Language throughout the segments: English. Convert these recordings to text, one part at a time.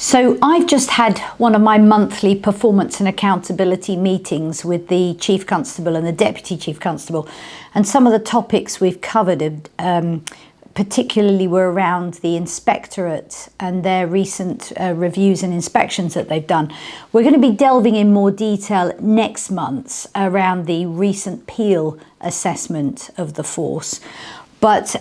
So I've just had one of my monthly performance and accountability meetings with the Chief Constable and the Deputy Chief Constable, and some of the topics we've covered particularly were around the Inspectorate and their recent reviews and inspections that they've done. We're going to be delving in more detail next month around the recent Peel assessment of the force. But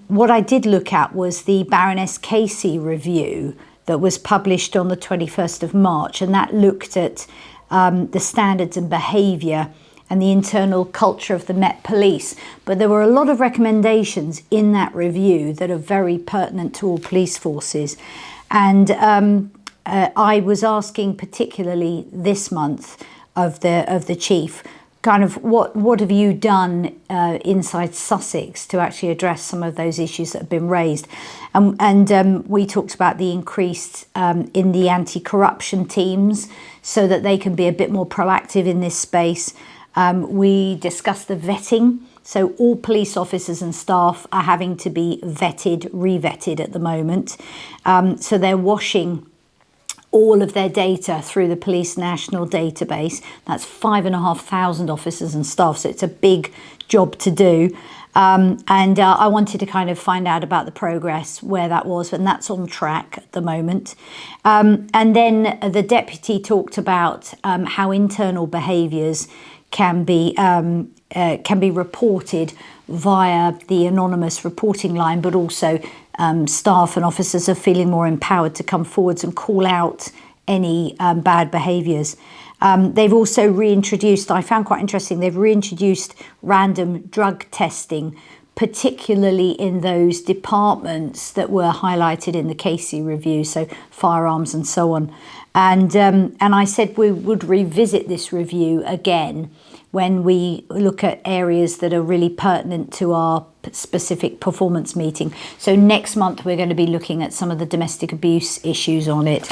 what I did look at was the Baroness Casey review that was published on the 21st of March, and that looked at the standards and behaviour and the internal culture of the Met Police. But there were a lot of recommendations in that review that are very pertinent to all police forces. And I was asking particularly this month of the Chief, kind of what have you done inside Sussex to actually address some of those issues that have been raised? And we talked about the increase in the anti-corruption teams so that they can be a bit more proactive in this space. We discussed the vetting. So all police officers and staff are having to be vetted, re-vetted at the moment. So they're washing all of their data through the Police National Database. That's 5,500 officers and staff, so it's a big job to do. And I wanted to kind of find out about the progress, where that was, and that's on track at the moment. And then the Deputy talked about how internal behaviours can be reported via the anonymous reporting line, but also staff and officers are feeling more empowered to come forwards and call out any bad behaviours. They've also reintroduced, I found quite interesting, they've reintroduced random drug testing, particularly in those departments that were highlighted in the Casey review, so firearms and so on. And I said we would revisit this review again when we look at areas that are really pertinent to our specific performance meeting. So next month we're going to be looking at some of the domestic abuse issues on it.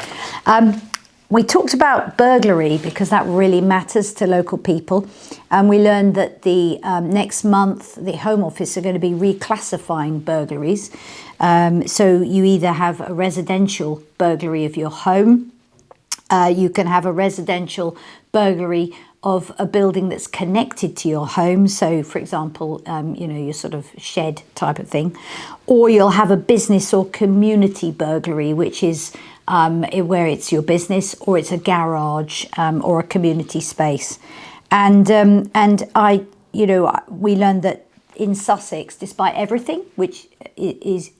We talked about burglary because that really matters to local people, and we learned that the next month the Home Office are going to be reclassifying burglaries. So you either have a residential burglary of your home, you can have a residential burglary of a building that's connected to your home. So, for example, your sort of shed type of thing. Or you'll have a business or community burglary, which is where it's your business or it's a garage or a community space. And we learned that in Sussex, despite everything, which is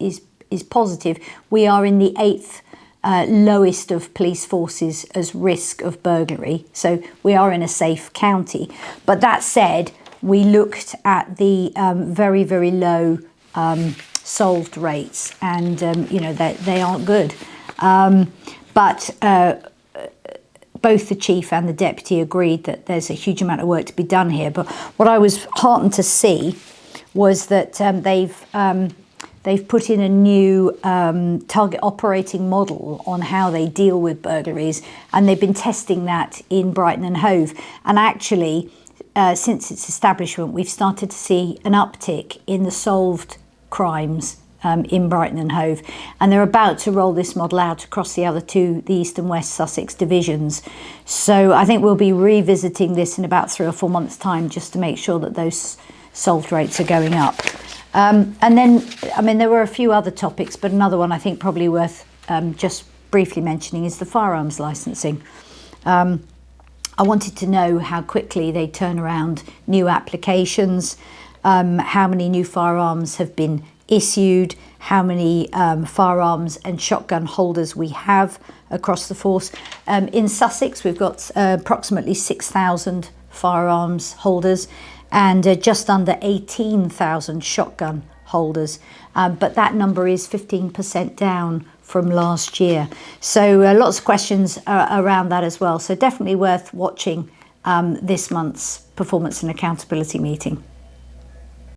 positive, we are in the 8th lowest of police forces as risk of burglary. So we are in a safe county. But that said, we looked at the very, very low solved rates, and they aren't good. But both the Chief and the Deputy agreed that there's a huge amount of work to be done here. But what I was heartened to see was that they've put in a new target operating model on how they deal with burglaries, and they've been testing that in Brighton and Hove. And actually, since its establishment, we've started to see an uptick in the solved crimes in Brighton and Hove. And they're about to roll this model out across the other two, the East and West Sussex divisions. So I think we'll be revisiting this in about 3 or 4 months' time, just to make sure that those solved rates are going up. And then, there were a few other topics, but another one I think probably worth just briefly mentioning is the firearms licensing. I wanted to know how quickly they turn around new applications, how many new firearms have been issued, how many firearms and shotgun holders we have across the force. In Sussex, we've got approximately 6,000 firearms holders, and just under 18,000 shotgun holders. But that number is 15% down from last year. So lots of questions around that as well. So definitely worth watching this month's performance and accountability meeting.